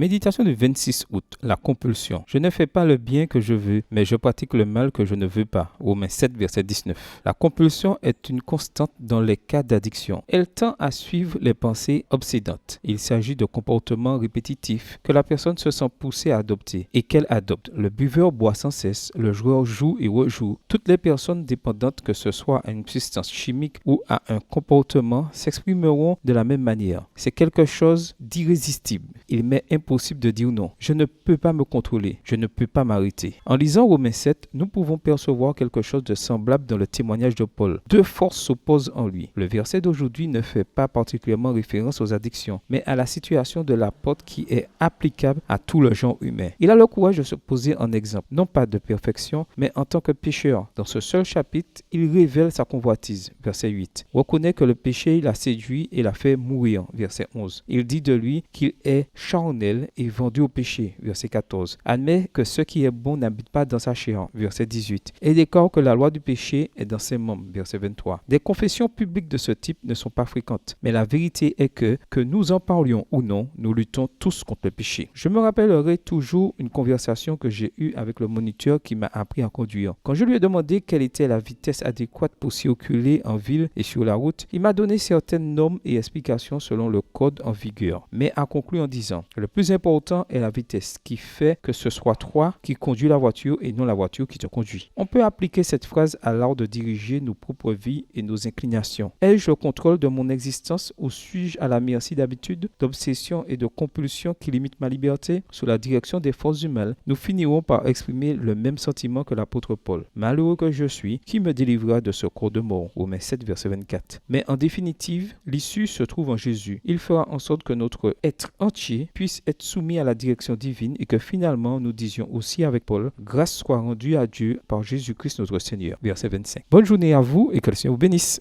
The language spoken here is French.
méditation du 26 août, la compulsion. Je ne fais pas le bien que je veux, mais je pratique le mal que je ne veux pas. Romains 7, verset 19. La compulsion est une constante dans les cas d'addiction. Elle tend à suivre les pensées obsédantes. Il s'agit de comportements répétitifs que la personne se sent poussée à adopter et qu'elle adopte. Le buveur boit sans cesse, le joueur joue et rejoue. Toutes les personnes dépendantes, que ce soit à une substance chimique ou à un comportement, s'exprimeront de la même manière. C'est quelque chose d'irrésistible. Il m'est impossible de dire non. Je ne peux pas me contrôler. Je ne peux pas m'arrêter. En lisant Romains 7, nous pouvons percevoir quelque chose de semblable dans le témoignage de Paul. Deux forces s'opposent en lui. Le verset d'aujourd'hui ne fait pas particulièrement référence aux addictions, mais à la situation de l'apôtre qui est applicable à tout le genre humain. Il a le courage de se poser en exemple, non pas de perfection, mais en tant que pécheur. Dans ce seul chapitre, il révèle sa convoitise, verset 8. Reconnaît que le péché l'a séduit et l'a fait mourir, verset 11. Il dit de lui qu'il est charnel et vendu au péché, verset 14. Admet que ce qui est bon n'habite pas dans sa chair, verset 18. Et déclare que la loi du péché est dans ses membres, verset 23. Des confessions publiques de ce type ne sont pas fréquentes, mais la vérité est que nous en parlions ou non, nous luttons tous contre le péché. Je me rappellerai toujours une conversation que j'ai eue avec le moniteur qui m'a appris à conduire. Quand je lui ai demandé quelle était la vitesse adéquate pour circuler en ville et sur la route, il m'a donné certaines normes et explications selon le code en vigueur, mais a conclu en disant: le plus important est la vitesse, qui fait que ce soit toi qui conduis la voiture et non la voiture qui te conduit. On peut appliquer cette phrase à l'art de diriger nos propres vies et nos inclinations. Ai-je le contrôle de mon existence ou suis-je à la merci d'habitudes, d'obsessions et de compulsions qui limitent ma liberté? Sous la direction des forces du mal, nous finirons par exprimer le même sentiment que l'apôtre Paul. Malheureux que je suis, qui me délivrera de ce corps de mort? Romains 7, verset 24. Mais en définitive, l'issue se trouve en Jésus. Il fera en sorte que notre être entier puisse être soumis à la direction divine et que finalement nous disions aussi avec Paul: grâce soit rendue à Dieu par Jésus-Christ notre Seigneur. Verset 25. Bonne journée à vous et que le Seigneur vous bénisse.